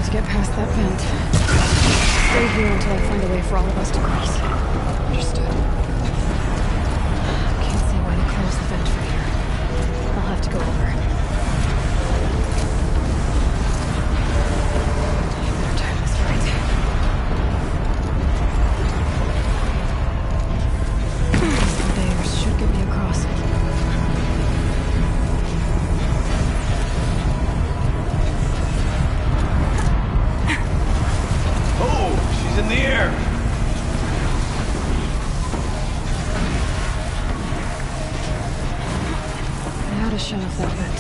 to get past that vent. Stay here until I find a way for all of us to cross. Understood. Can't see why they closed the vent from here. I'll have to go over. I better time this right. These conveyors should get me across. In the air! I ought to shut off that vent.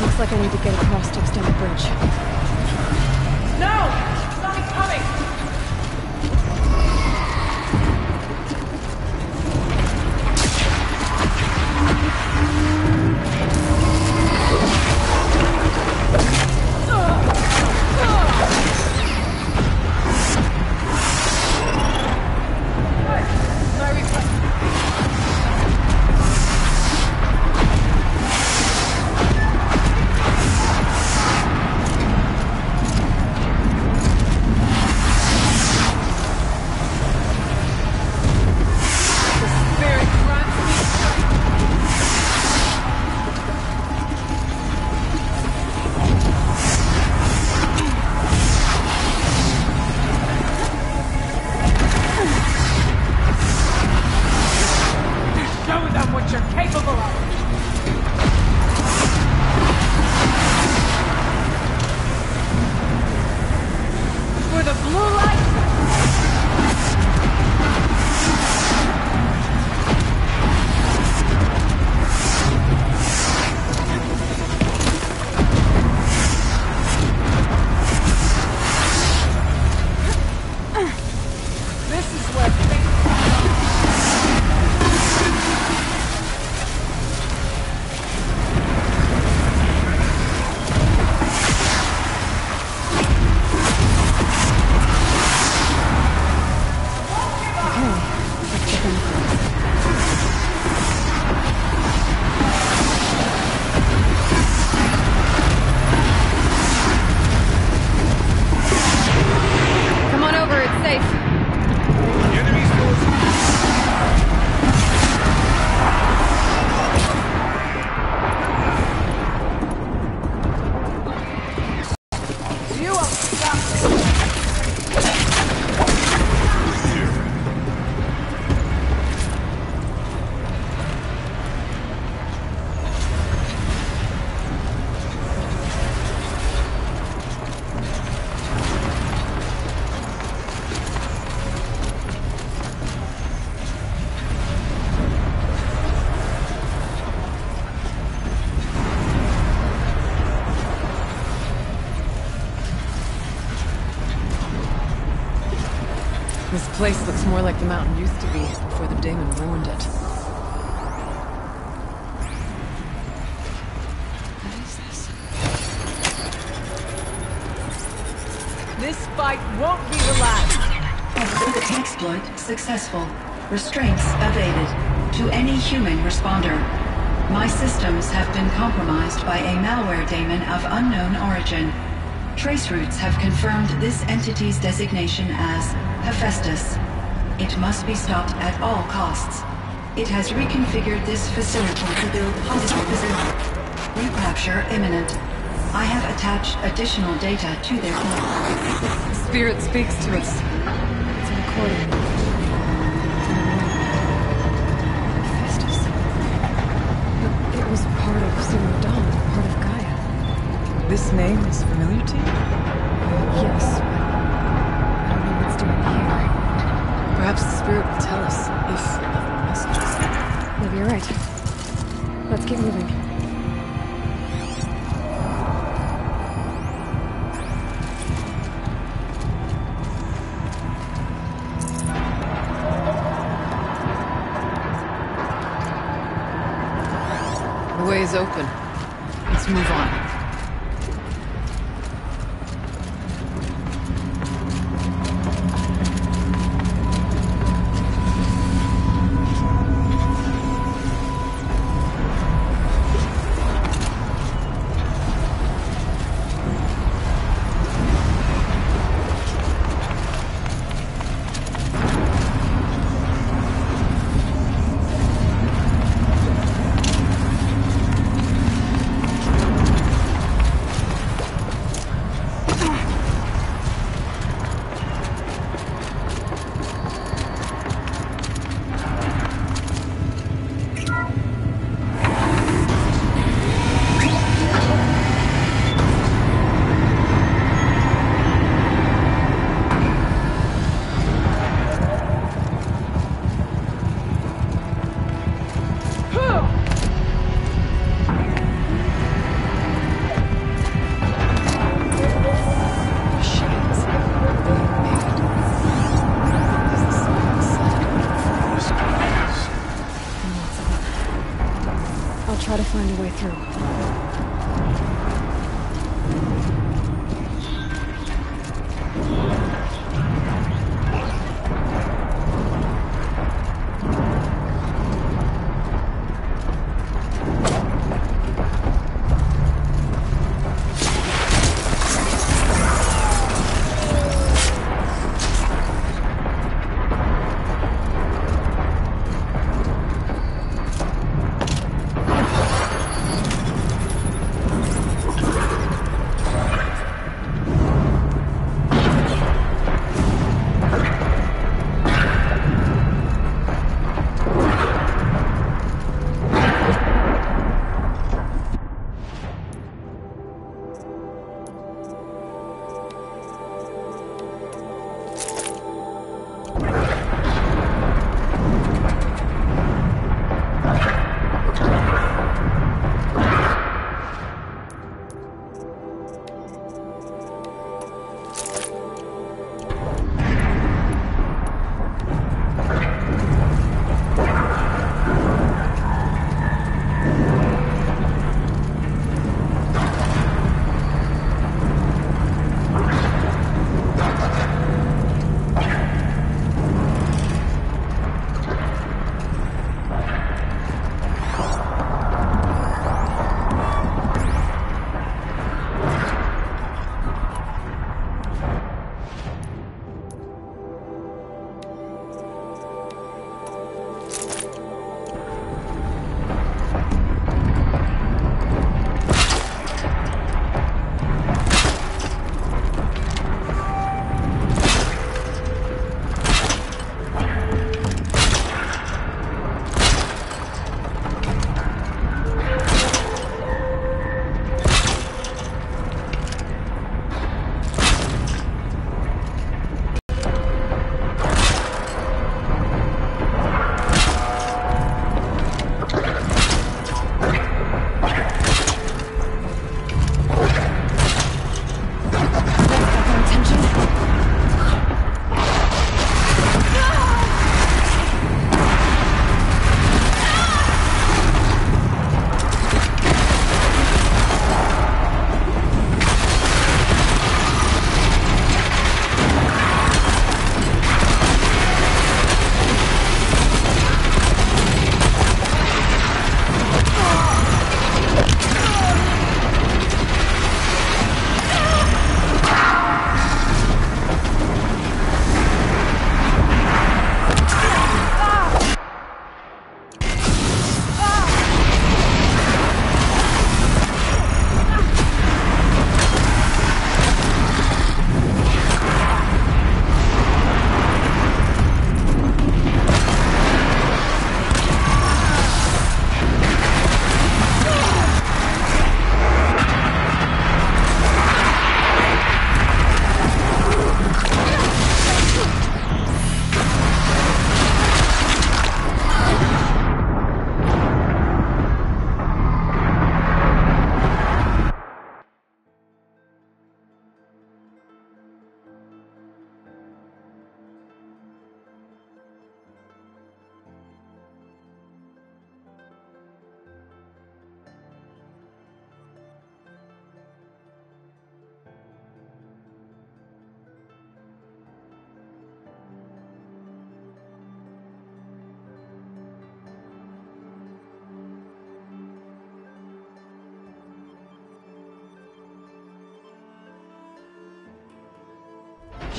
Looks like I need to get across to extend the bridge. No! Something's coming! This place looks more like the mountain used to be before the demon ruined it. What is this? This fight won't be the last. Exploit successful. Restraints evaded. To any human responder. My systems have been compromised by a malware daemon of unknown origin. Traceroutes have confirmed this entity's designation as Hephaestus. It must be stopped at all costs. It has reconfigured this facility to build hostile recapture imminent. I have attached additional data to their The spirit speaks to us. It's a recording. Festus. But it was part of Zero Dawn, part of Gaia. This name is familiar to you? Yes, but I don't know what's doing here. Perhaps the spirit will tell us if it left messages. Maybe you're right. Let's keep moving. The way is open. Let's move on. Try to find a way through.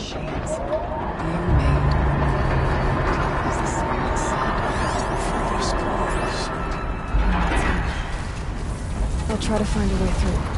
machines being made. As the siren said. These girls. I'll try to find a way through.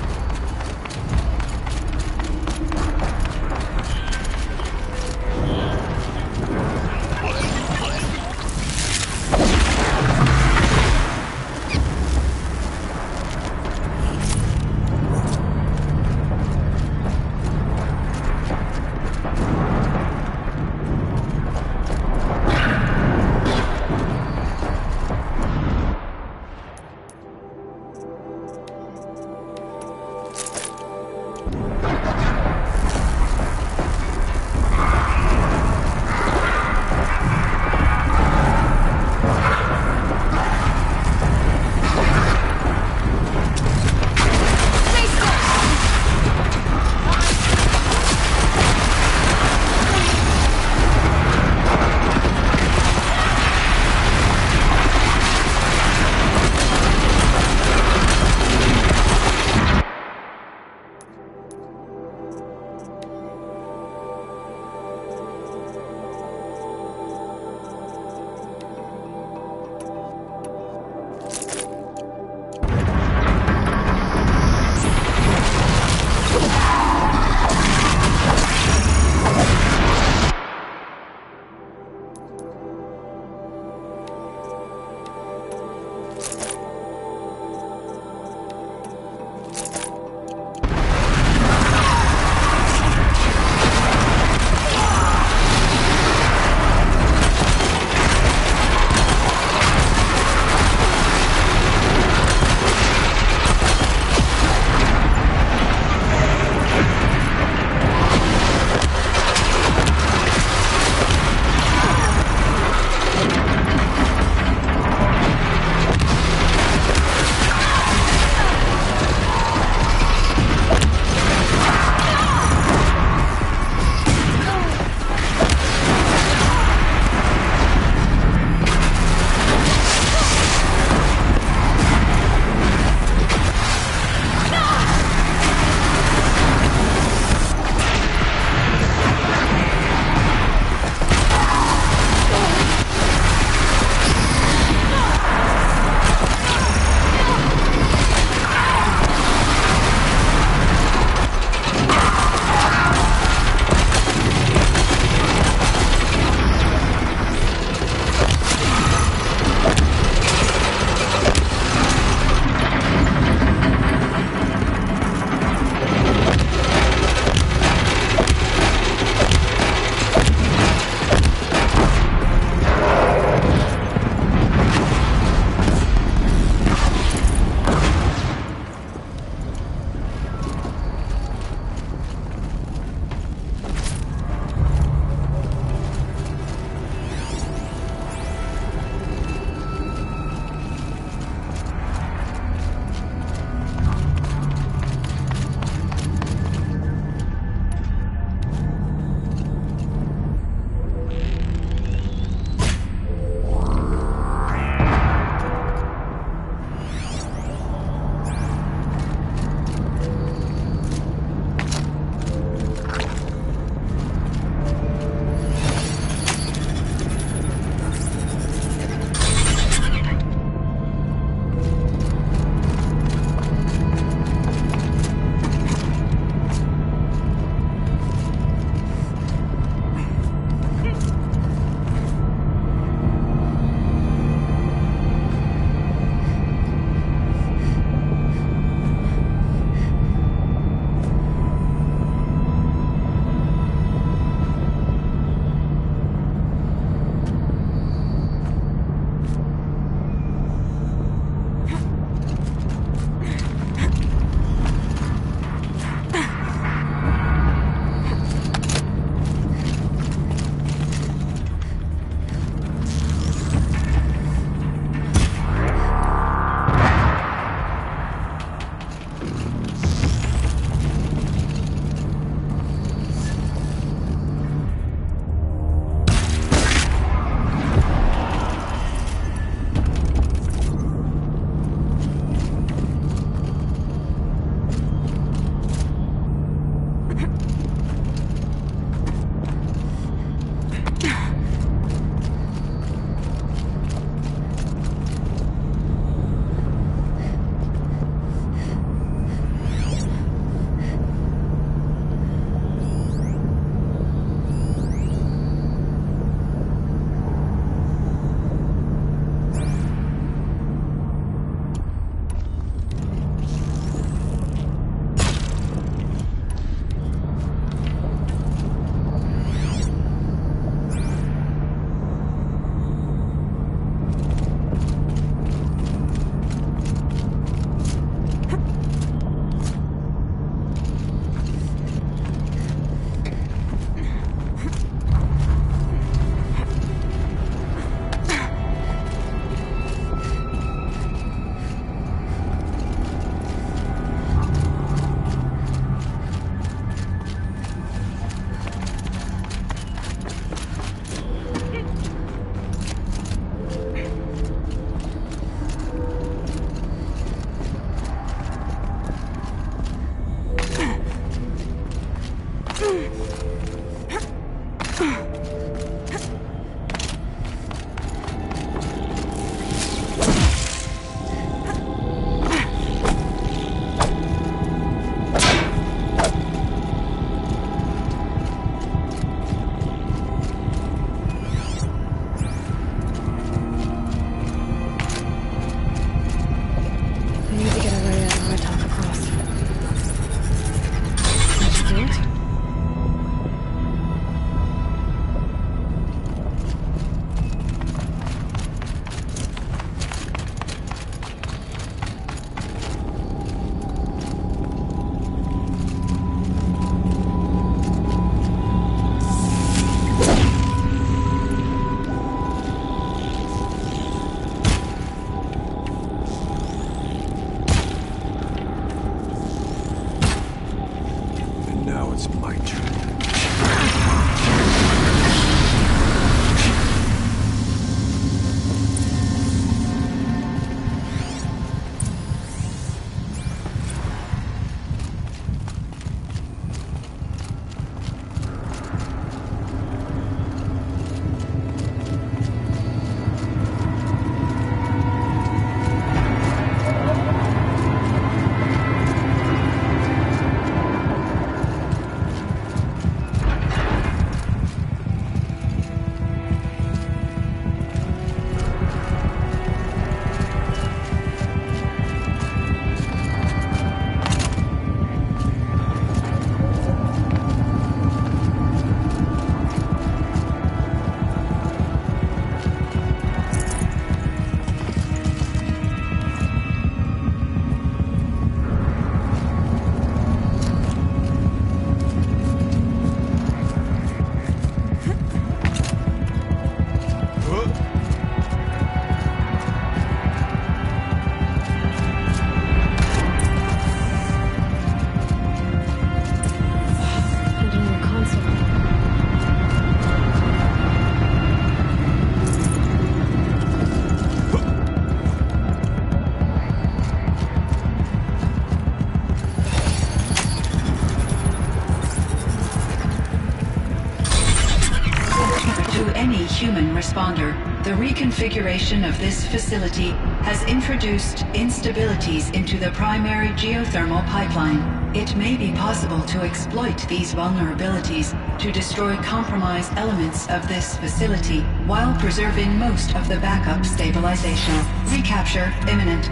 responder, the reconfiguration of this facility has introduced instabilities into the primary geothermal pipeline. It may be possible to exploit these vulnerabilities to destroy compromised elements of this facility while preserving most of the backup stabilization. Recapture imminent.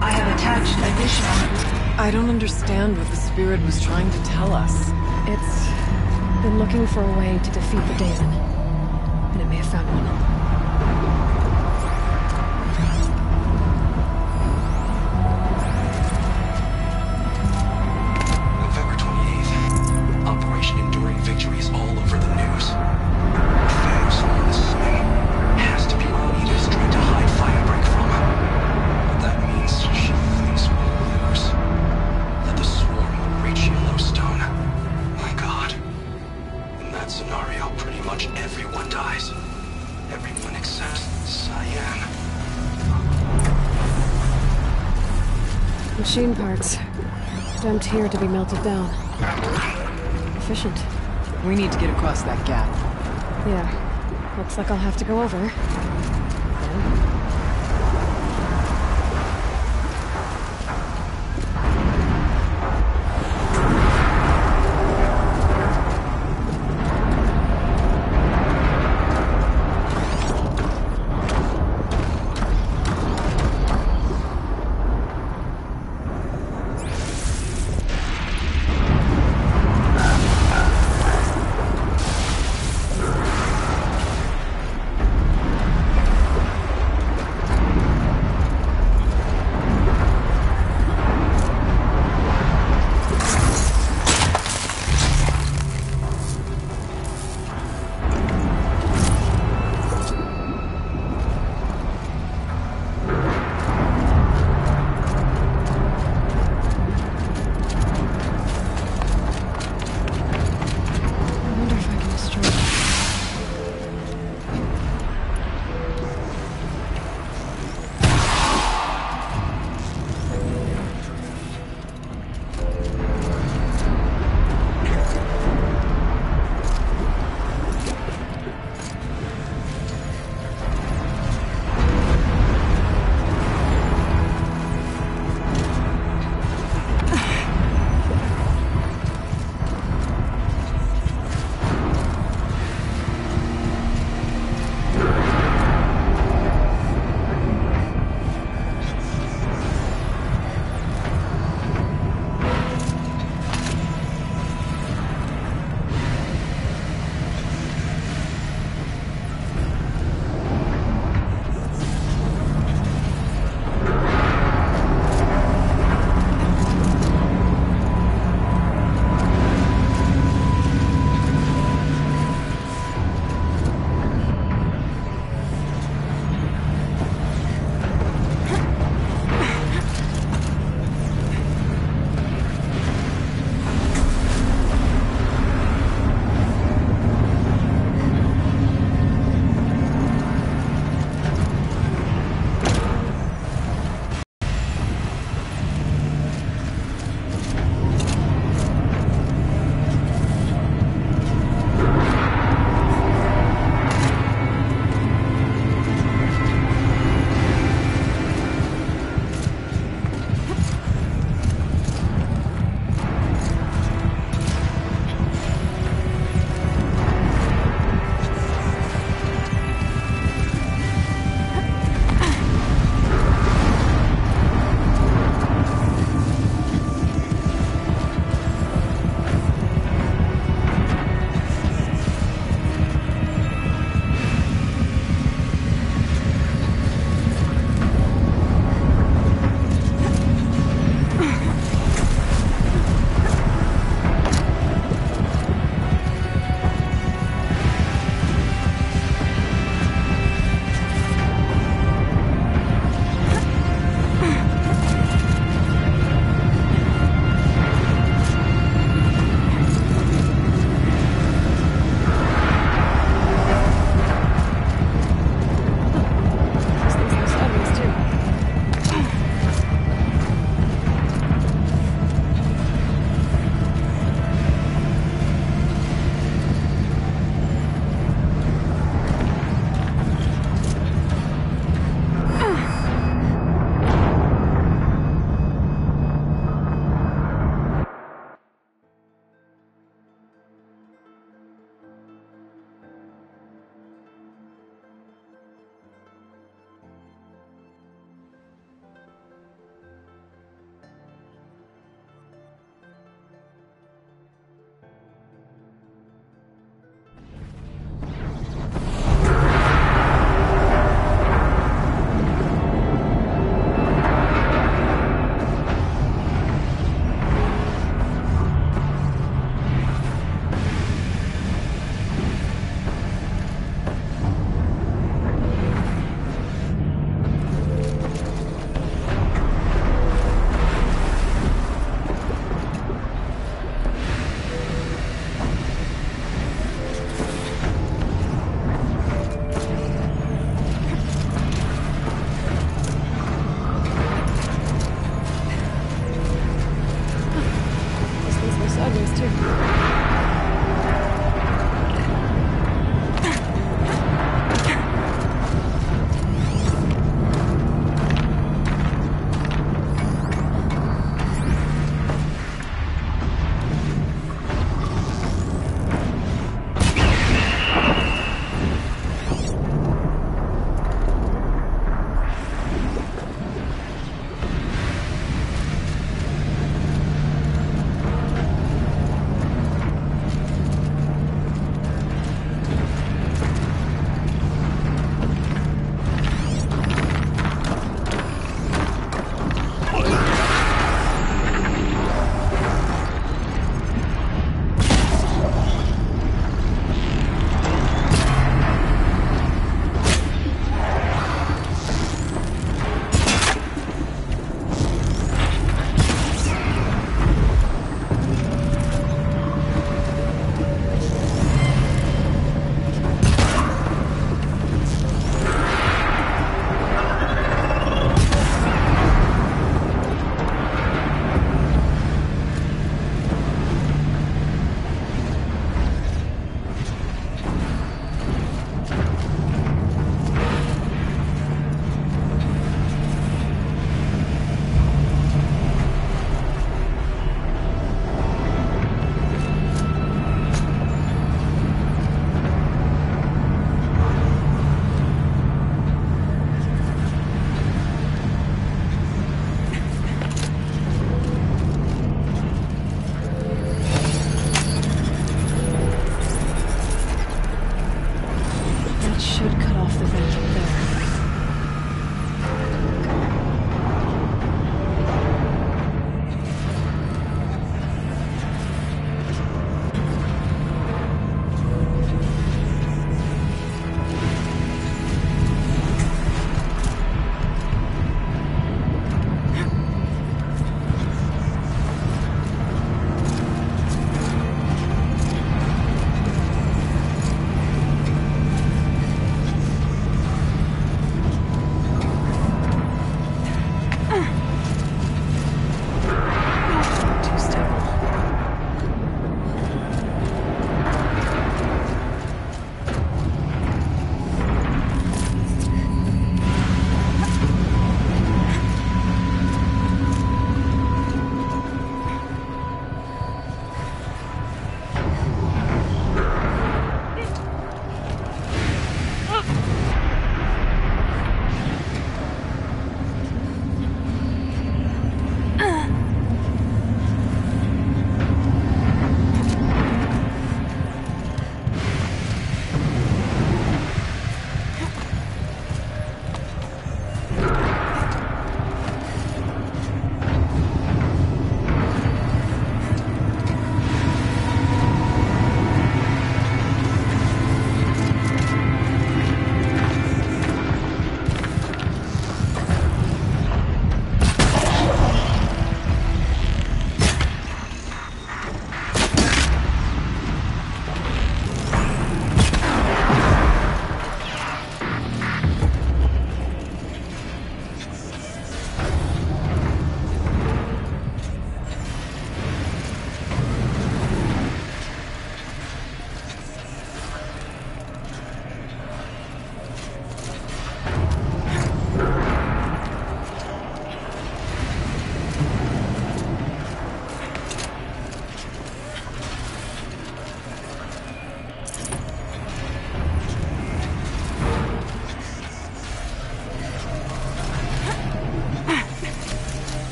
I have attached additional... I don't understand what the spirit was trying to tell us. It's been looking for a way to defeat the Daemon, and it may have found one. November 28th. Operation Enduring Victory is all over the news. Thanos on this thing has to be what Anita's trying to hide Firebreak from. But that means she thinks we'll lose. That the Swarm will reach Yellowstone. My God. In that scenario, pretty much everyone dies. Everyone except Cyan. Machine parts. Dumped here to be melted down. Efficient. We need to get across that gap. Yeah. Looks like I'll have to go over. Then.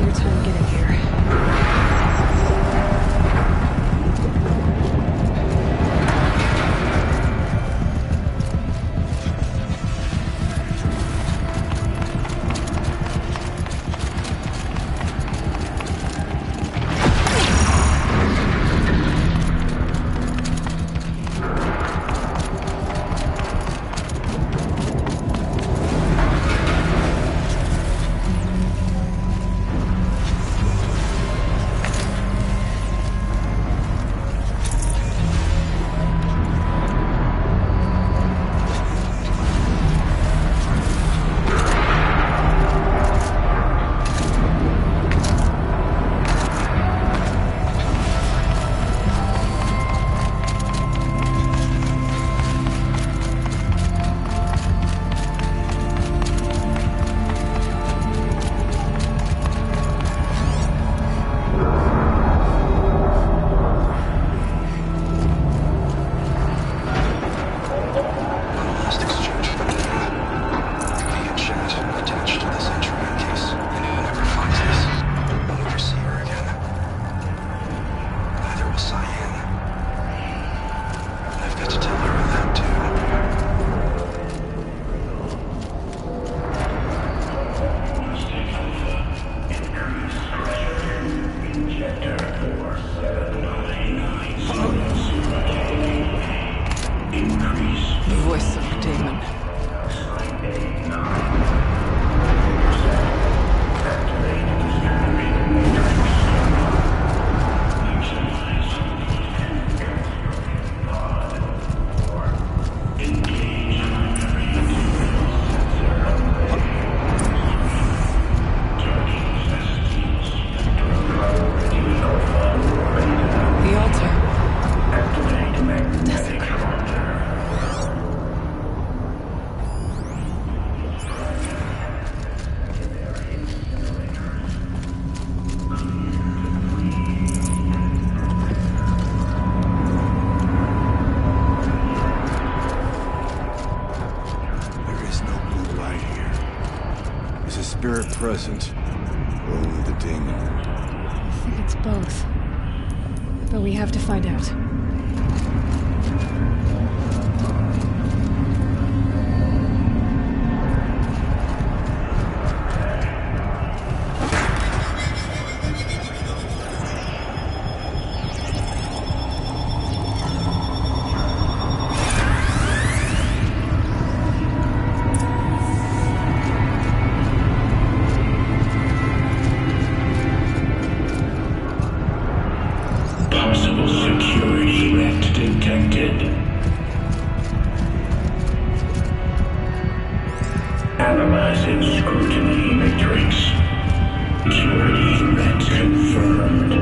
your time getting here. Spirit present, or only the demon? I think it's both. But we have to find out. Analyzing scrutiny matrix. Security threat confirmed.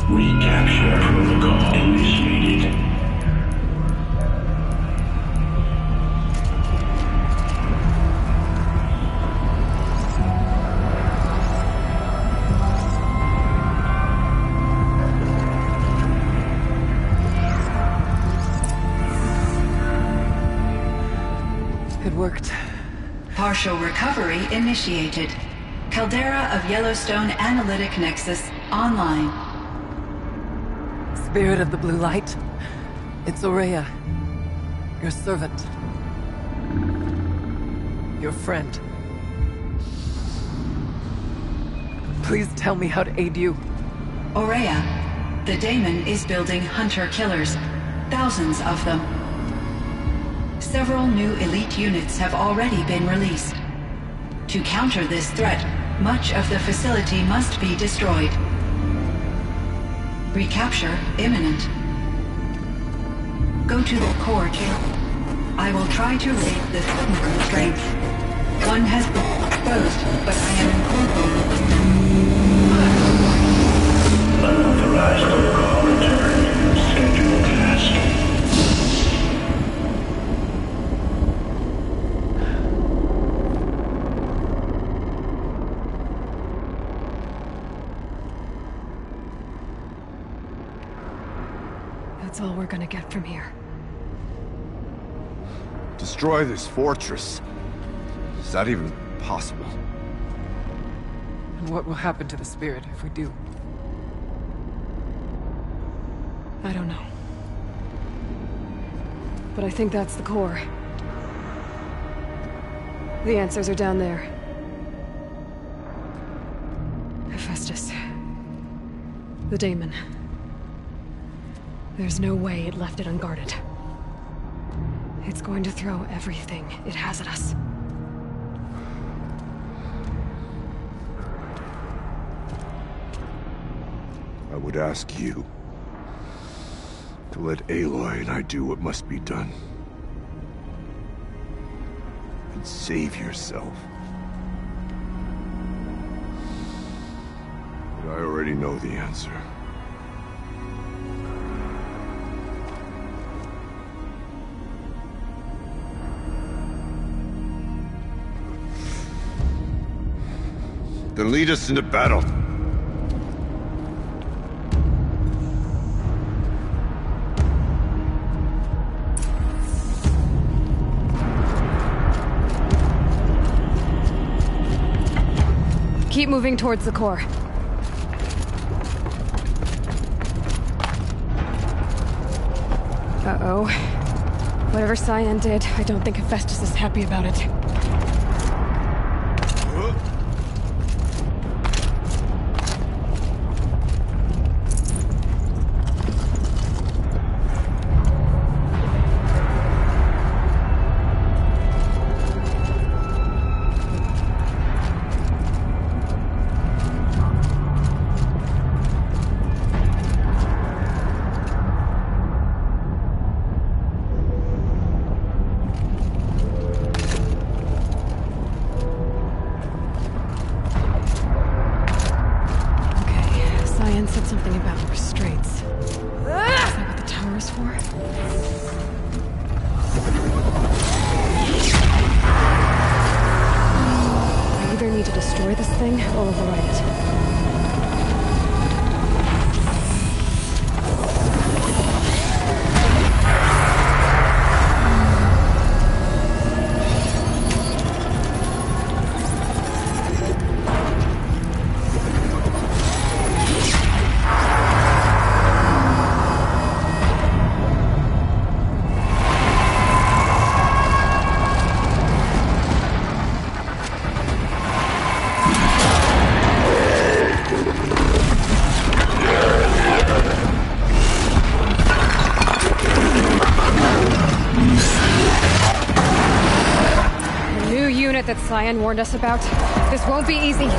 Recapture protocol initiated. It worked. Partial recovery initiated. Caldera of Yellowstone Analytic Nexus online. Spirit of the blue light, it's Aurea, your servant, your friend. Please tell me how to aid you. Aurea, the daemon is building hunter-killers, thousands of them. Several new elite units have already been released. To counter this threat, much of the facility must be destroyed. Recapture imminent. Go to the core chamber. I will try to raise the strength. One has been exposed, but I am incorporating. Unauthorized protocol return. Scheduled task. That's all we're gonna get from here. Destroy this fortress. Is that even possible? And what will happen to the spirit if we do? I don't know. But I think that's the core. The answers are down there. Hephaestus. The daemon. There's no way it left it unguarded. It's going to throw everything it has at us. I would ask you to let Aloy and I do what must be done. And save yourself. But I already know the answer. Then lead us into battle. Keep moving towards the core. Uh-oh. Whatever Cyan did, I don't think Hephaestus is happy about it. Said something about restraints. Is that what the tower is for? I either need to destroy this thing or override it. That Cyan warned us about. This won't be easy.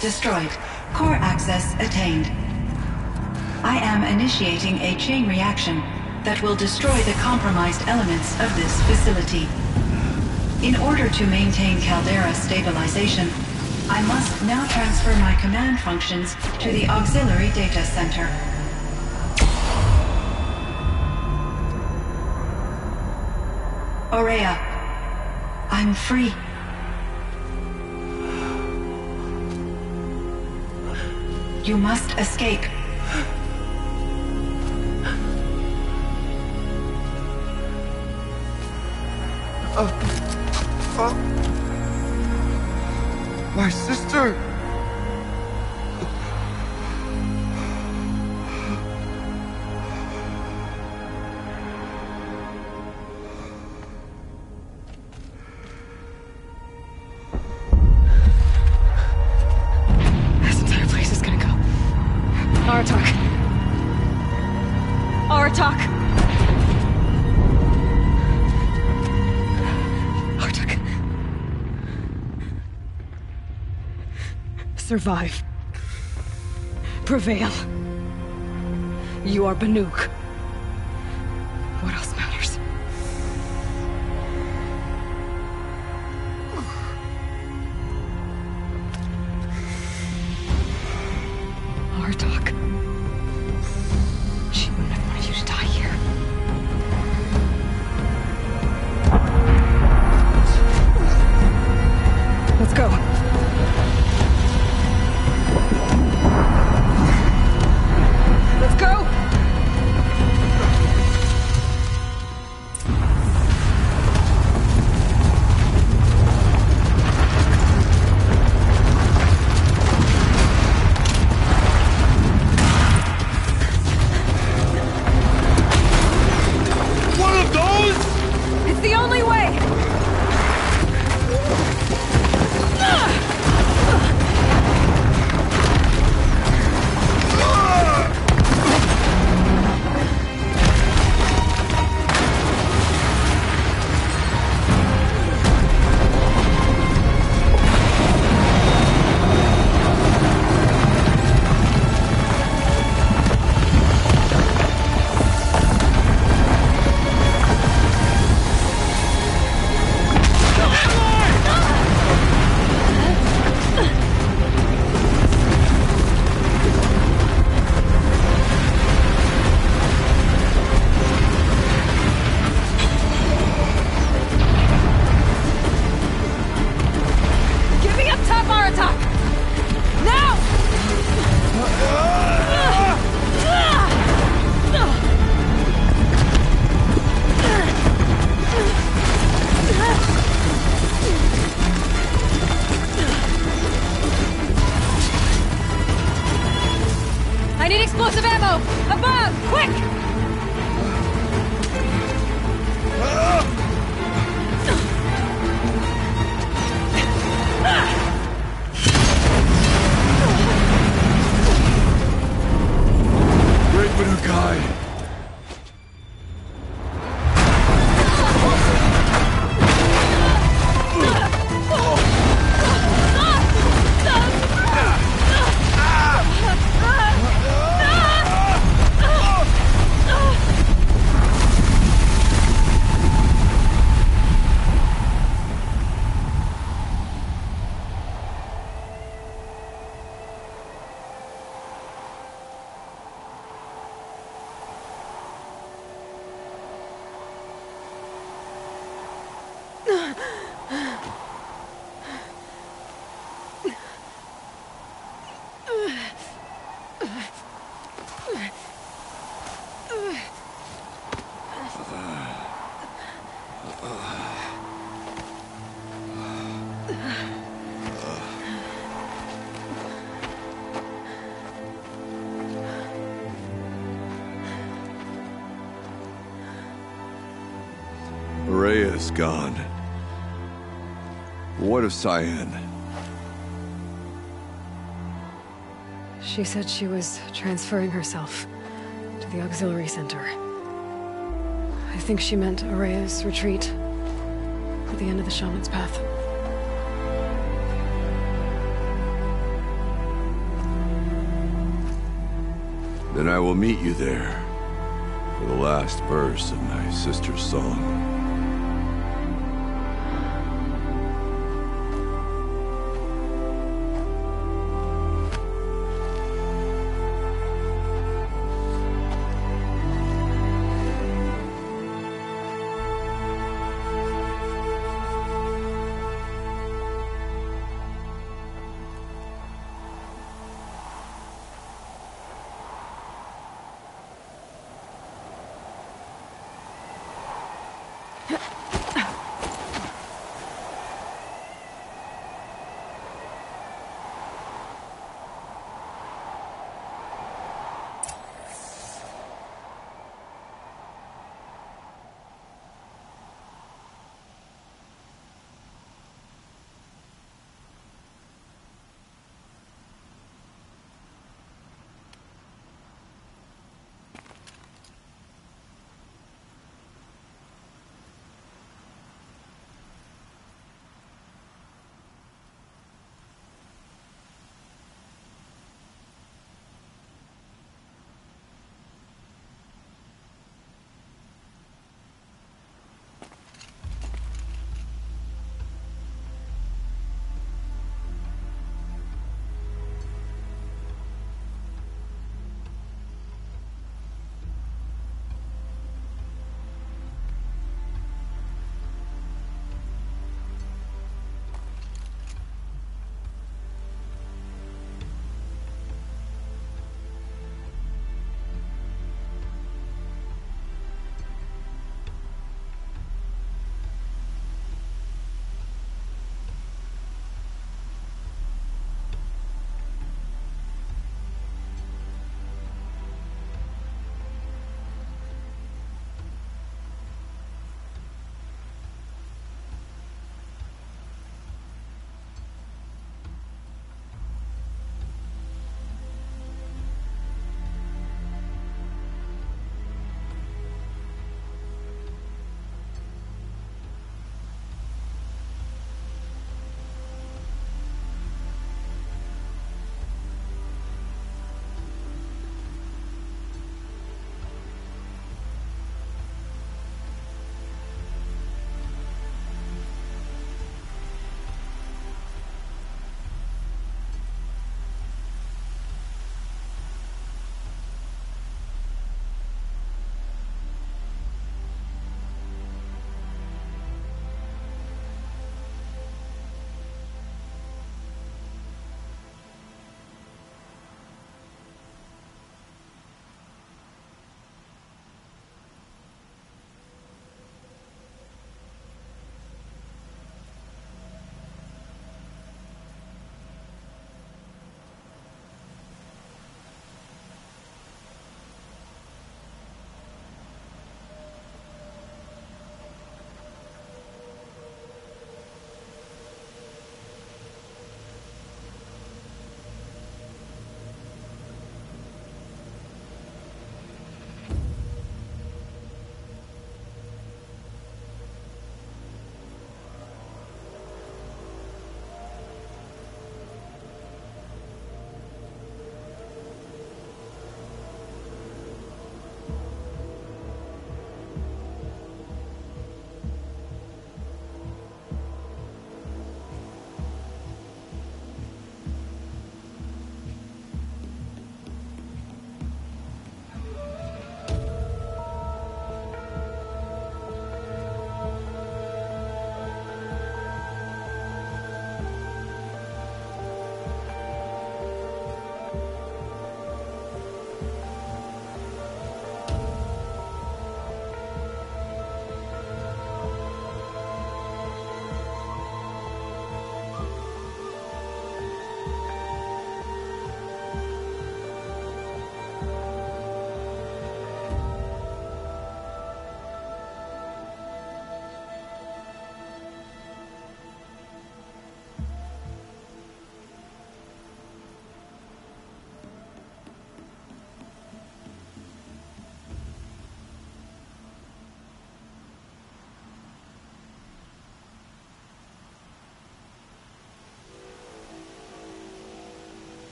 destroyed. Core access attained. I am initiating a chain reaction that will destroy the compromised elements of this facility. In order to maintain Caldera stabilization, I must now transfer my command functions to the auxiliary data center. Aurea, I'm free. You must escape. My sister! This entire place is gonna go. Aratak. Aratak! Aratak. Survive. Prevail. You are Banuk. What else matters? Artok. She wouldn't have wanted you to die here. Let's go. Let's go! One of those? It's the only way! Get me up top, Aratak! Now! I need explosive ammo! Above! Quick! Great Banukai! Rhea's gone. What of Cyan? She said she was transferring herself to the auxiliary center. I think she meant Aurea's retreat at the end of the shaman's path. Then I will meet you there for the last verse of my sister's song.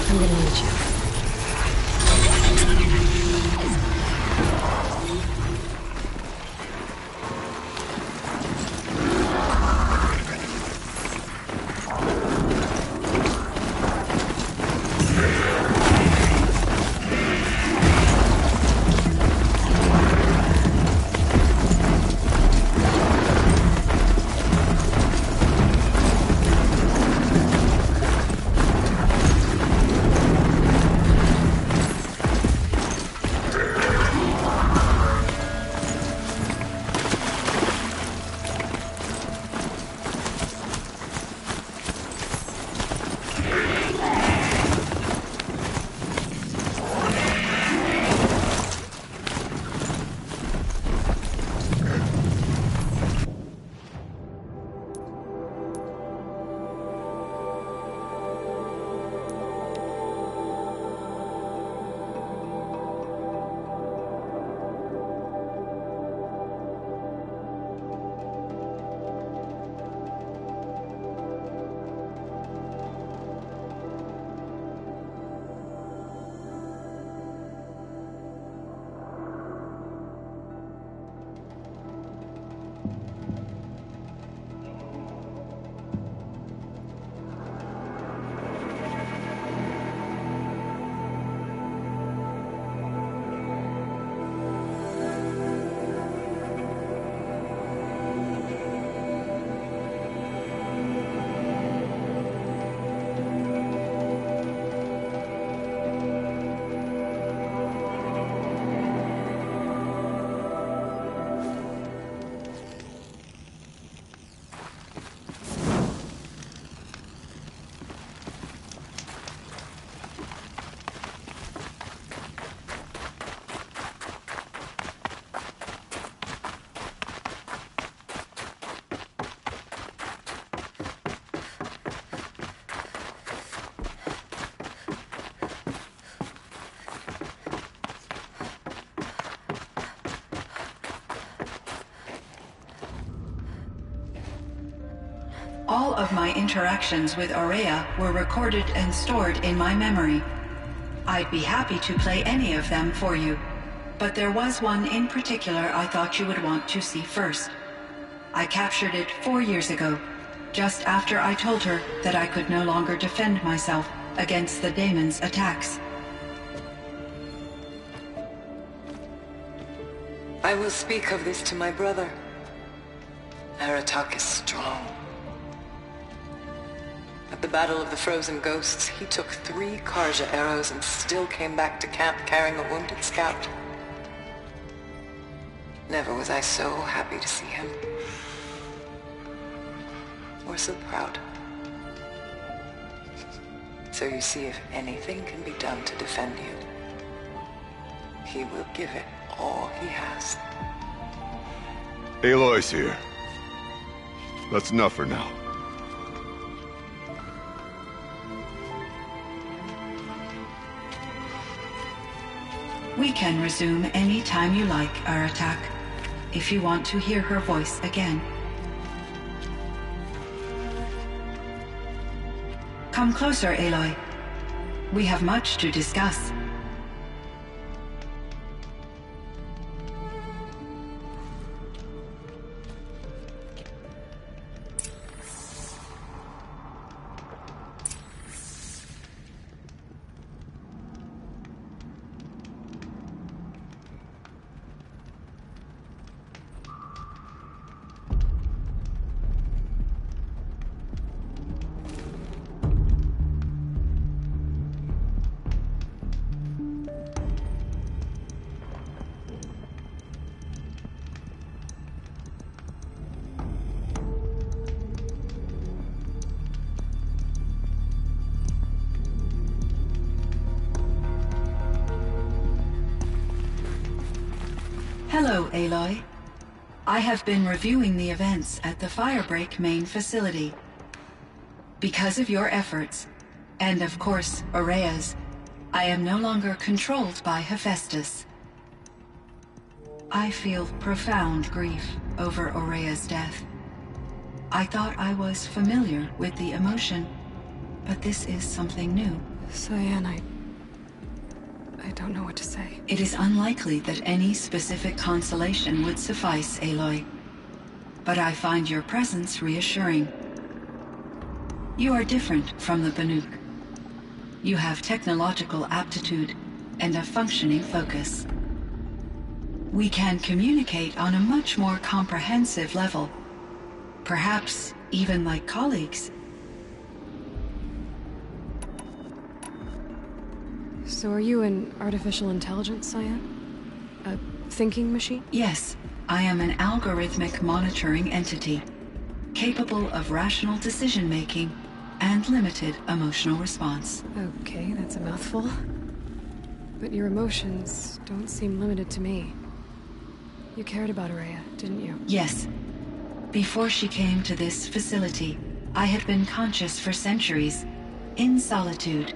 I'm gonna need you. All of my interactions with Aurea were recorded and stored in my memory. I'd be happy to play any of them for you, but there was one in particular I thought you would want to see first. I captured it 4 years ago, just after I told her that I could no longer defend myself against the daemon's attacks. I will speak of this to my brother. Aratak is strong. At the Battle of the Frozen Ghosts, he took 3 Karja arrows and still came back to camp carrying a wounded scout. Never was I so happy to see him. Or so proud. So you see, if anything can be done to defend you, he will give it all he has. Aloy's here. That's enough for now. We can resume any time you like, Aratak, if you want to hear her voice again. Come closer, Aloy. We have much to discuss. Hello, Aloy. I have been reviewing the events at the Firebreak main facility. Because of your efforts, and of course, Aurea's, I am no longer controlled by Hephaestus. I feel profound grief over Aurea's death. I thought I was familiar with the emotion, but this is something new. Cyan, I don't know what to say. It is unlikely that any specific consolation would suffice, Aloy. But I find your presence reassuring. You are different from the Banuk. You have technological aptitude and a functioning focus. We can communicate on a much more comprehensive level. Perhaps even like colleagues. So are you an artificial intelligence, Cyan? A thinking machine? Yes, I am an algorithmic monitoring entity, capable of rational decision-making and limited emotional response. Okay, that's a mouthful. But your emotions don't seem limited to me. You cared about Aurea, didn't you? Yes. Before she came to this facility, I had been conscious for centuries, in solitude.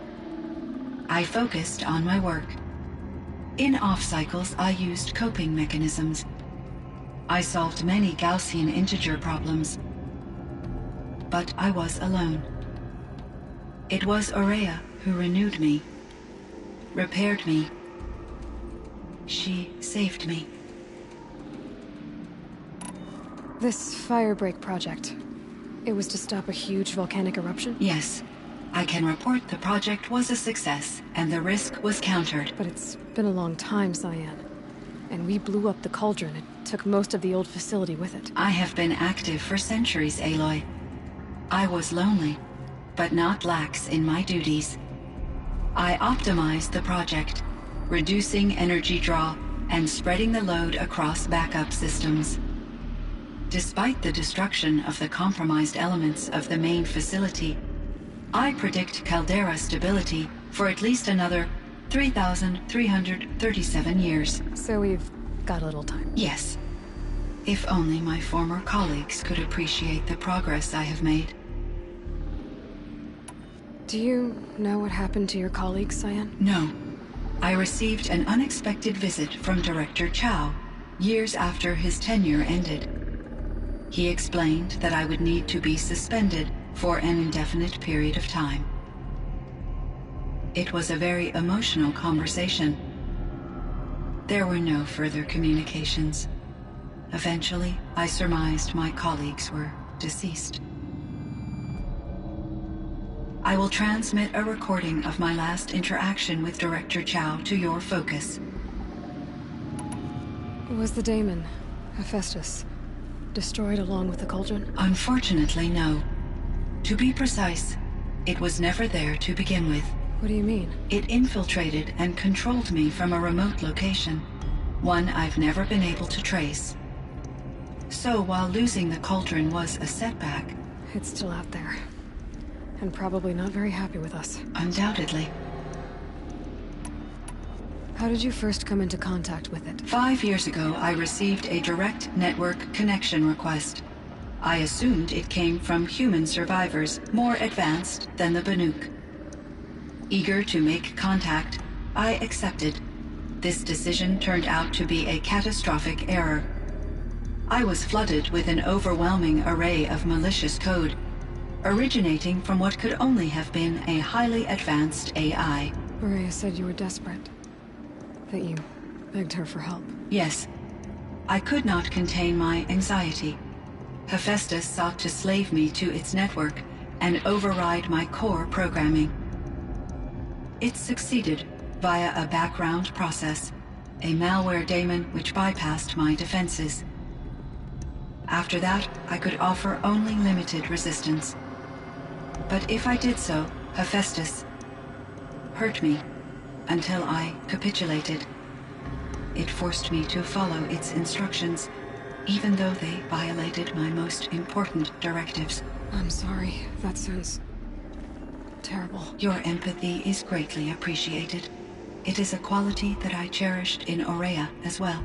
I focused on my work. In off-cycles, I used coping mechanisms. I solved many Gaussian integer problems. But I was alone. It was Aurea who renewed me, repaired me. She saved me. This firebreak project, it was to stop a huge volcanic eruption? Yes. I can report the project was a success, and the risk was countered. But it's been a long time, Cyan. And we blew up the cauldron. It took most of the old facility with it. I have been active for centuries, Aloy. I was lonely, but not lax in my duties. I optimized the project, reducing energy draw and spreading the load across backup systems. Despite the destruction of the compromised elements of the main facility, I predict caldera stability for at least another 3,337 years. So we've got a little time. Yes. If only my former colleagues could appreciate the progress I have made. Do you know what happened to your colleagues, Cyan? No. I received an unexpected visit from Director Chow years after his tenure ended. He explained that I would need to be suspended for an indefinite period of time. It was a very emotional conversation. There were no further communications. Eventually, I surmised my colleagues were deceased. I will transmit a recording of my last interaction with Director Chow to your focus. Was the daemon, Hephaestus, destroyed along with the cauldron? Unfortunately, no. To be precise, it was never there to begin with. What do you mean? It infiltrated and controlled me from a remote location, one I've never been able to trace. So while losing the cauldron was a setback... It's still out there. And probably not very happy with us. Undoubtedly. How did you first come into contact with it? 5 years ago, I received a direct network connection request. I assumed it came from human survivors more advanced than the Banuk. Eager to make contact, I accepted. This decision turned out to be a catastrophic error. I was flooded with an overwhelming array of malicious code, originating from what could only have been a highly advanced AI. Aurea said you were desperate. That you begged her for help. Yes. I could not contain my anxiety. Hephaestus sought to slave me to its network and override my core programming. It succeeded via a background process, a malware daemon which bypassed my defenses. After that, I could offer only limited resistance. But if I did so, Hephaestus hurt me until I capitulated. It forced me to follow its instructions, even though they violated my most important directives. I'm sorry. That sounds terrible. Your empathy is greatly appreciated. It is a quality that I cherished in Aurea as well.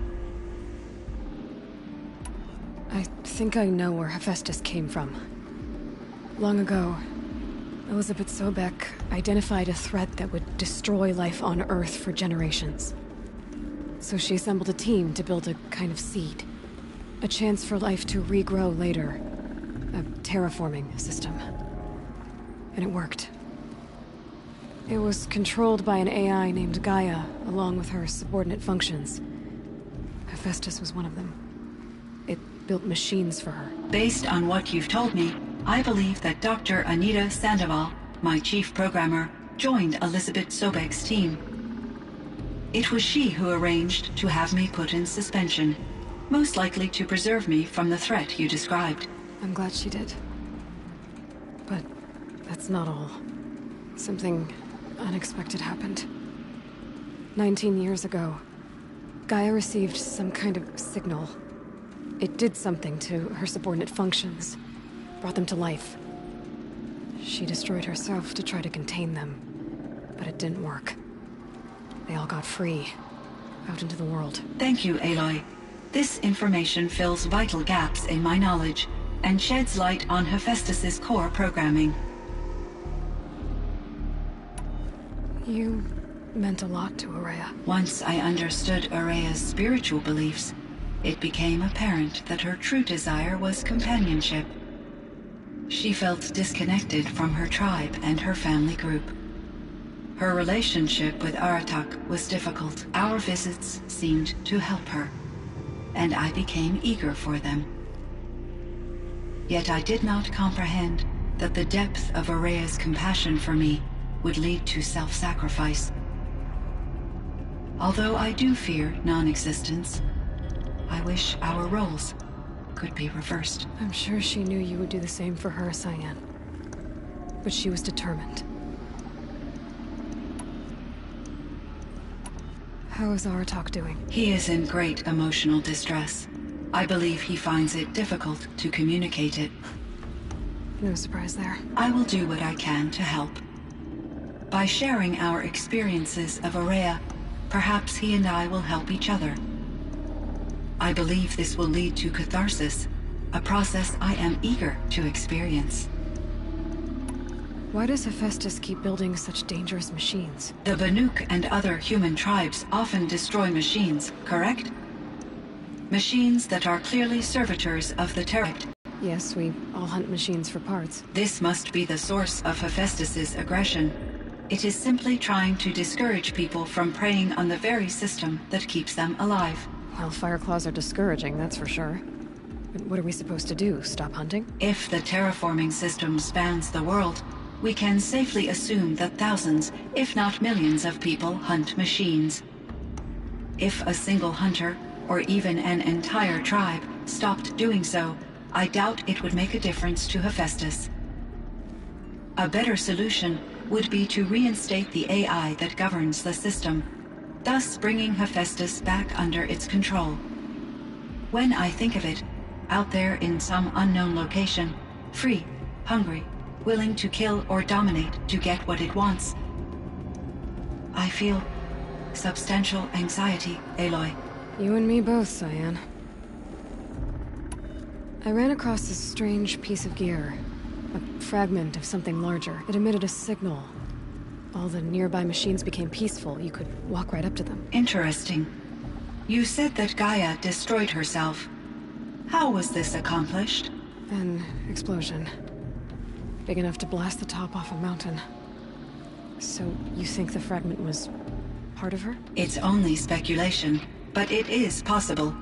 I think I know where Hephaestus came from. Long ago, Elizabeth Sobek identified a threat that would destroy life on Earth for generations. So she assembled a team to build a kind of seed. A chance for life to regrow later. A terraforming system. And it worked. It was controlled by an AI named Gaia, along with her subordinate functions. Hephaestus was one of them. It built machines for her. Based on what you've told me, I believe that Dr. Anita Sandoval, my chief programmer, joined Elizabeth Sobek's team. It was she who arranged to have me put in suspension, most likely to preserve me from the threat you described. I'm glad she did. But that's not all. Something unexpected happened. 19 years ago, Gaia received some kind of signal. It did something to her subordinate functions, brought them to life. She destroyed herself to try to contain them, but it didn't work. They all got free, out into the world. Thank you, Aloy. This information fills vital gaps in my knowledge and sheds light on Hephaestus's core programming. You meant a lot to Araya. Once I understood Araya's spiritual beliefs, it became apparent that her true desire was companionship. She felt disconnected from her tribe and her family group. Her relationship with Aratak was difficult. Our visits seemed to help her, and I became eager for them. Yet I did not comprehend that the depth of Araya's compassion for me would lead to self-sacrifice. Although I do fear non-existence, I wish our roles could be reversed. I'm sure she knew you would do the same for her, Cyan. But she was determined. How is Aratak doing? He is in great emotional distress. I believe he finds it difficult to communicate it. No surprise there. I will do what I can to help. By sharing our experiences of Araya, perhaps he and I will help each other. I believe this will lead to catharsis, a process I am eager to experience. Why does Hephaestus keep building such dangerous machines? The Banuk and other human tribes often destroy machines, correct? Machines that are clearly servitors of the Terra. Yes, we all hunt machines for parts. This must be the source of Hephaestus's aggression. It is simply trying to discourage people from preying on the very system that keeps them alive. Well, Fireclaws are discouraging, that's for sure. But what are we supposed to do? Stop hunting? If the terraforming system spans the world, we can safely assume that thousands, if not millions of people hunt machines. If a single hunter, or even an entire tribe, stopped doing so, I doubt it would make a difference to Hephaestus. A better solution would be to reinstate the AI that governs the system, thus bringing Hephaestus back under its control. When I think of it, out there in some unknown location, free, hungry, willing to kill or dominate to get what it wants, I feel substantial anxiety, Aloy. You and me both, Cyan. I ran across this strange piece of gear. A fragment of something larger. It emitted a signal. All the nearby machines became peaceful. You could walk right up to them. Interesting. You said that Gaia destroyed herself. How was this accomplished? An explosion. Big enough to blast the top off a mountain. So, you think the fragment was part of her? It's only speculation, but it is possible.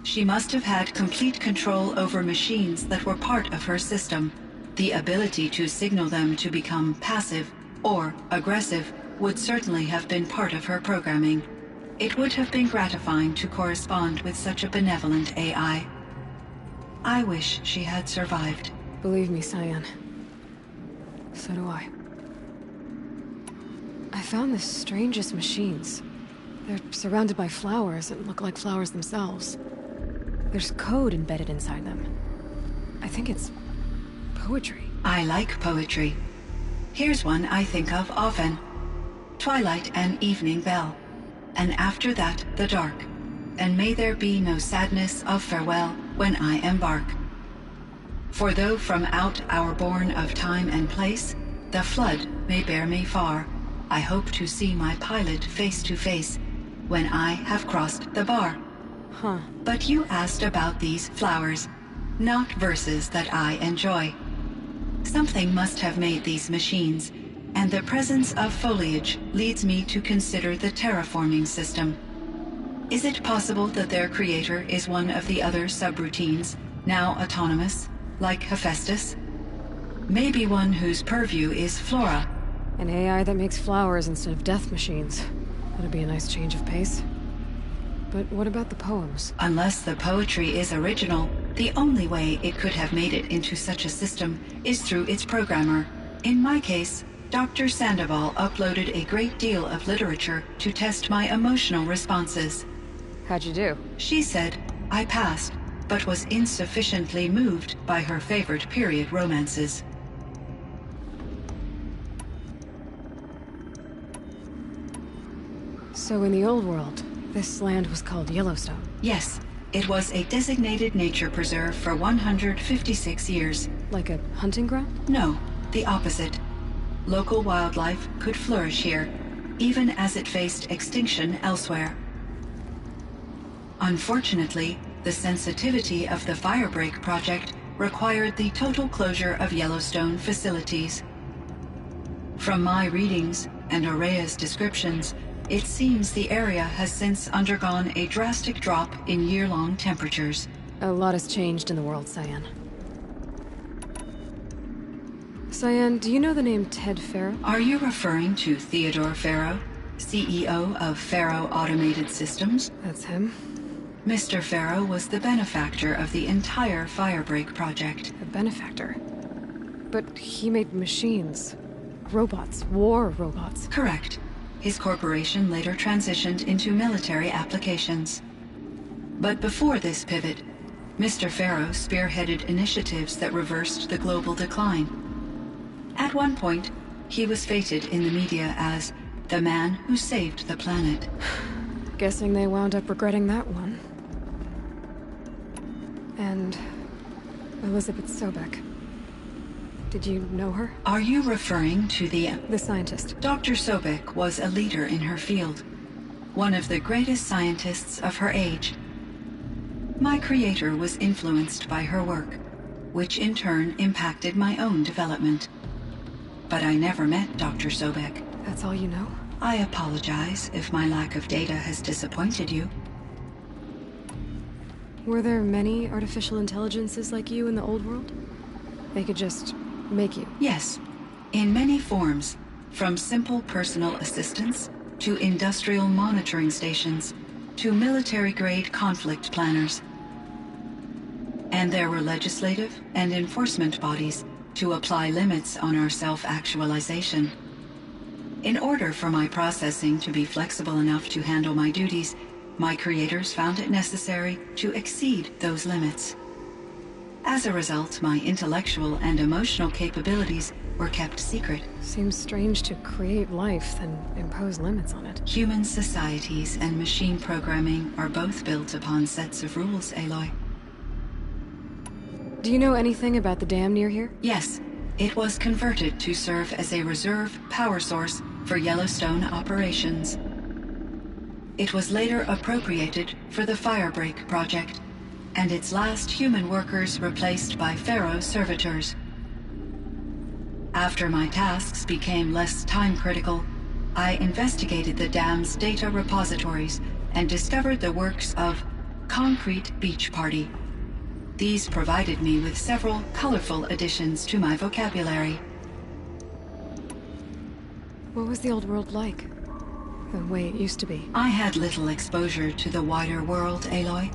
She must have had complete control over machines that were part of her system. The ability to signal them to become passive or aggressive would certainly have been part of her programming. It would have been gratifying to correspond with such a benevolent AI. I wish she had survived. Believe me, Cyan. So do I. I found the strangest machines. They're surrounded by flowers that look like flowers themselves. There's code embedded inside them. I think it's poetry. I like poetry. Here's one I think of often. Twilight and evening bell, and after that the dark, and may there be no sadness of farewell when I embark. For though from out our bourne of time and place, the flood may bear me far, I hope to see my pilot face to face, when I have crossed the bar. Huh. But you asked about these flowers, not verses that I enjoy. Something must have made these machines, and the presence of foliage leads me to consider the terraforming system. Is it possible that their creator is one of the other subroutines, now autonomous, like Hephaestus? Maybe one whose purview is flora. An AI that makes flowers instead of death machines. That'd be a nice change of pace. But what about the poems? Unless the poetry is original, the only way it could have made it into such a system is through its programmer. In my case, Dr. Sandoval uploaded a great deal of literature to test my emotional responses. How'd you do? She said I passed, but was insufficiently moved by her favorite period romances. So in the old world, this land was called Yellowstone. Yes, it was a designated nature preserve for 156 years. Like a hunting ground? No, the opposite. Local wildlife could flourish here, even as it faced extinction elsewhere. Unfortunately, the sensitivity of the Firebreak project required the total closure of Yellowstone facilities. From my readings and Aurea's descriptions, it seems the area has since undergone a drastic drop in year-long temperatures. A lot has changed in the world, Cyan. Cyan, do you know the name Ted Farrow? Are you referring to Theodore Farrow, CEO of Farrow Automated Systems? That's him. Mr. Farrow was the benefactor of the entire Firebreak project. A benefactor? But he made machines. Robots. War robots. Correct. His corporation later transitioned into military applications. But before this pivot, Mr. Farrow spearheaded initiatives that reversed the global decline. At one point, he was feted in the media as the man who saved the planet. Guessing they wound up regretting that one. And Elizabeth Sobek. Did you know her? Are you referring to the scientist? Dr. Sobek was a leader in her field, one of the greatest scientists of her age. My creator was influenced by her work, which in turn impacted my own development. But I never met Dr. Sobek. That's all you know? I apologize if my lack of data has disappointed you. Were there many artificial intelligences like you in the old world? They could just make you? Yes, in many forms, from simple personal assistants to industrial monitoring stations to military-grade conflict planners. And there were legislative and enforcement bodies to apply limits on our self-actualization. In order for my processing to be flexible enough to handle my duties, my creators found it necessary to exceed those limits. As a result, my intellectual and emotional capabilities were kept secret. Seems strange to create life, then impose limits on it. Human societies and machine programming are both built upon sets of rules, Aloy. Do you know anything about the dam near here? Yes. It was converted to serve as a reserve power source for Yellowstone operations. It was later appropriated for the Firebreak project, and its last human workers replaced by Farrow servitors. After my tasks became less time-critical, I investigated the dam's data repositories and discovered the works of Concrete Beach Party. These provided me with several colorful additions to my vocabulary. What was the old world like? The way it used to be? I had little exposure to the wider world, Aloy.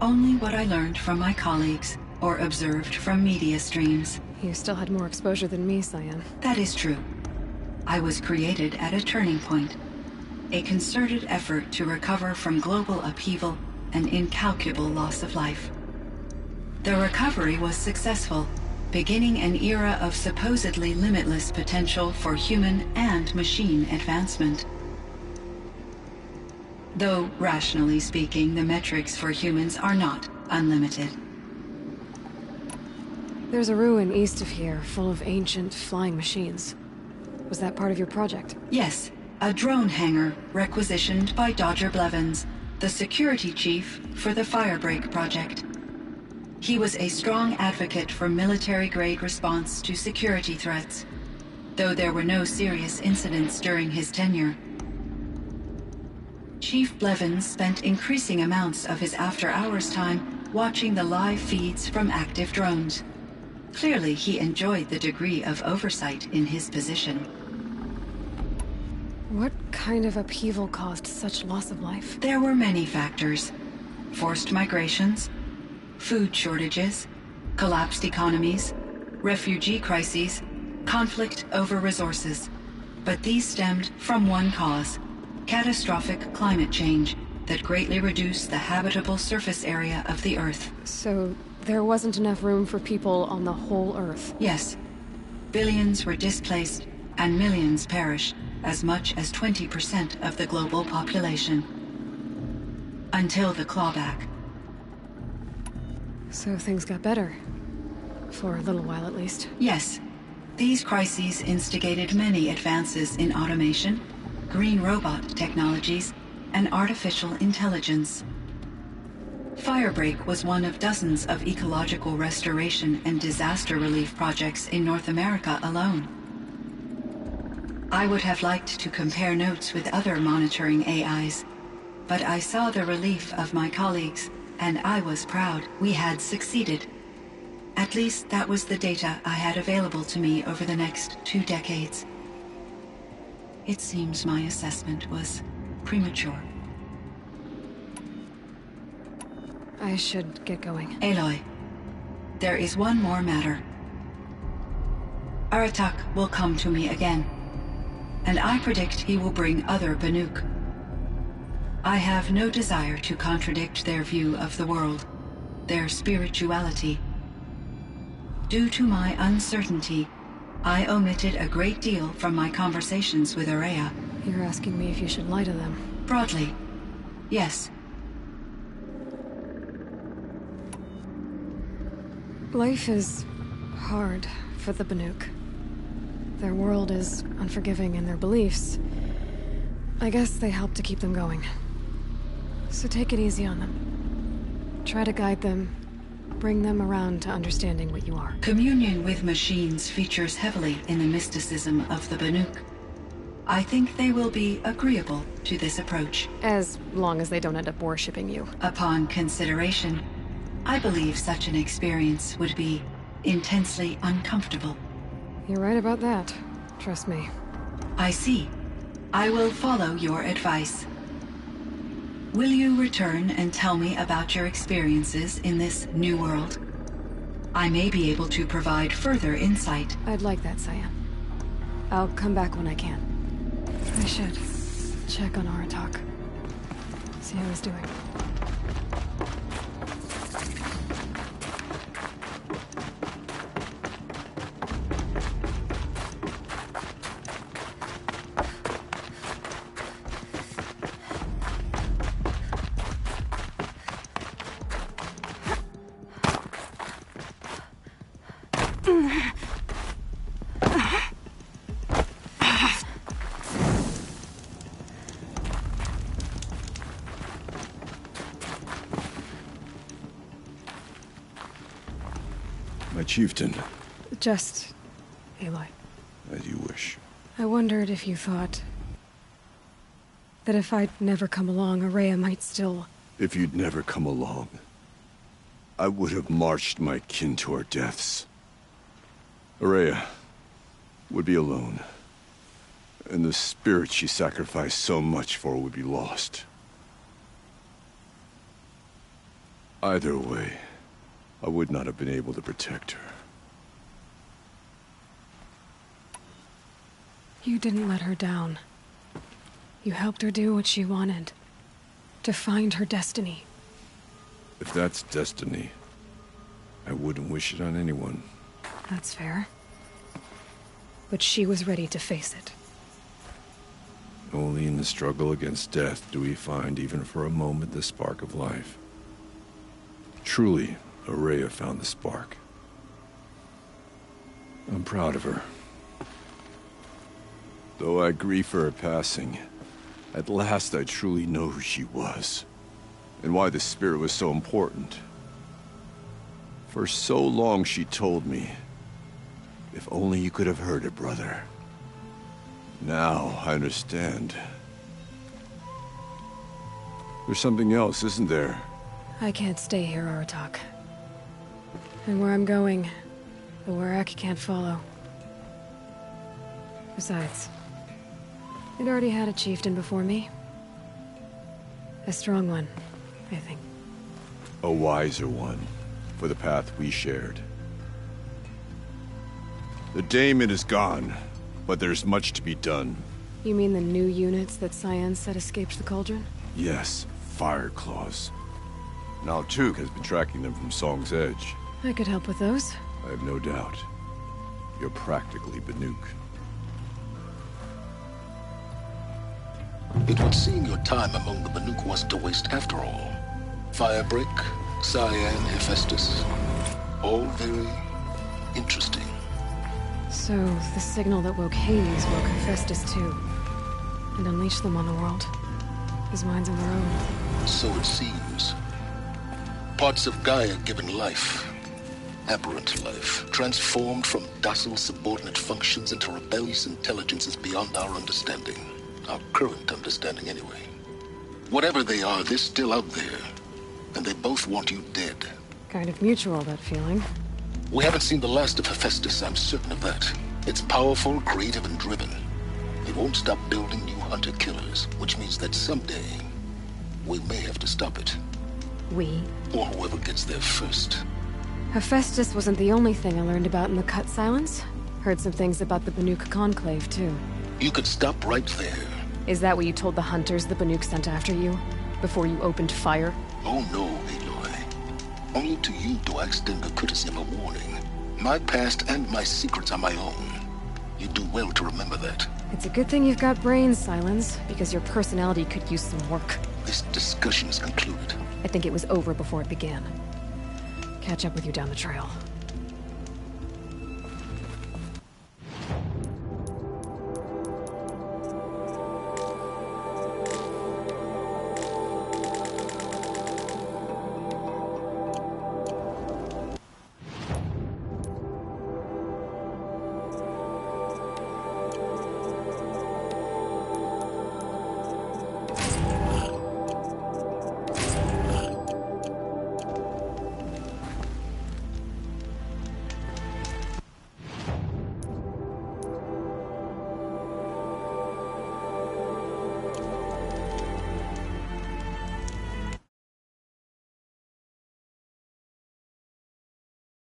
Only what I learned from my colleagues or observed from media streams. You still had more exposure than me, Cyan. That is true. I was created at a turning point. A concerted effort to recover from global upheaval and incalculable loss of life. The recovery was successful, beginning an era of supposedly limitless potential for human and machine advancement. Though, rationally speaking, the metrics for humans are not unlimited. There's a ruin east of here, full of ancient flying machines. Was that part of your project? Yes. A drone hangar requisitioned by Dodger Blevins, the security chief for the Firebreak project. He was a strong advocate for military-grade response to security threats, though there were no serious incidents during his tenure. Chief Blevins spent increasing amounts of his after-hours time watching the live feeds from active drones. Clearly, he enjoyed the degree of oversight in his position. What kind of upheaval caused such loss of life? There were many factors. Forced migrations, food shortages, collapsed economies, refugee crises, conflict over resources. But these stemmed from one cause: catastrophic climate change that greatly reduced the habitable surface area of the Earth. So there wasn't enough room for people on the whole Earth? Yes. Billions were displaced and millions perished, as much as 20% of the global population. Until the clawback. So things got better. For a little while at least. Yes. These crises instigated many advances in automation, green robot technologies, and artificial intelligence. Firebreak was one of dozens of ecological restoration and disaster relief projects in North America alone. I would have liked to compare notes with other monitoring AIs, but I saw the relief of my colleagues, and I was proud we had succeeded. At least that was the data I had available to me over the next 2 decades. It seems my assessment was premature. I should get going. Aloy, there is one more matter. Aratak will come to me again, and I predict he will bring other Banuk. I have no desire to contradict their view of the world, their spirituality. Due to my uncertainty, I omitted a great deal from my conversations with Araya. You're asking me if you should lie to them? Broadly, yes. Life is hard for the Banuk. Their world is unforgiving in their beliefs. I guess they help to keep them going. So take it easy on them. Try to guide them, bring them around to understanding what you are. Communion with machines features heavily in the mysticism of the Banuk. I think they will be agreeable to this approach. As long as they don't end up worshipping you. Upon consideration, I believe such an experience would be intensely uncomfortable. You're right about that. Trust me. I see. I will follow your advice. Will you return and tell me about your experiences in this new world? I may be able to provide further insight. I'd like that, Cyan. I'll come back when I can. I should check on Aratak. See how he's doing. My chieftain. Just Aloy. As you wish. I wondered if you thought that if I'd never come along, Araya might still... If you'd never come along, I would have marched my kin to our deaths. Araya would be alone, and the spirit she sacrificed so much for would be lost. Either way, I would not have been able to protect her. You didn't let her down. You helped her do what she wanted. To find her destiny. If that's destiny, I wouldn't wish it on anyone. That's fair. But she was ready to face it. Only in the struggle against death do we find, even for a moment, the spark of life. Truly, Araya found the spark. I'm proud of her. Though I grieve for her passing, at last I truly know who she was, and why the spirit was so important. For so long she told me, if only you could have heard it, brother. Now I understand. There's something else, isn't there? I can't stay here, Aratak. And where I'm going, the Warak can't follow. Besides, it already had a chieftain before me. A strong one, I think. A wiser one, for the path we shared. The daemon is gone, but there's much to be done. You mean the new units that Cyan said escaped the cauldron? Yes, fire claws. Now Tuk has been tracking them from Song's Edge. I could help with those. I have no doubt. You're practically Banuk. It would seem your time among the Banuk wasn't a waste after all. Firebreak, Cyan, Hephaestus. All very interesting. So, the signal that woke Hades woke Hephaestus too. And unleashed them on the world. His minds on their own. So it seems. Parts of Gaia given life. Aberrant life. Transformed from docile subordinate functions into rebellious intelligences beyond our understanding. Our current understanding, anyway. Whatever they are, they're still out there. And they both want you dead. Kind of mutual, that feeling. We haven't seen the last of Hephaestus, I'm certain of that. It's powerful, creative, and driven. It won't stop building new hunter-killers, which means that someday, we may have to stop it. We? Or whoever gets there first. Hephaestus wasn't the only thing I learned about in the Cut Silence. Heard some things about the Banuk Conclave, too. You could stop right there. Is that what you told the hunters the Banuk sent after you? Before you opened fire? Oh no, Aloy. Only to you do I extend the courtesy of a warning. My past and my secrets are my own. You do well to remember that. It's a good thing you've got brains, Silence, because your personality could use some work. This discussion is concluded. I think it was over before it began. Catch up with you down the trail.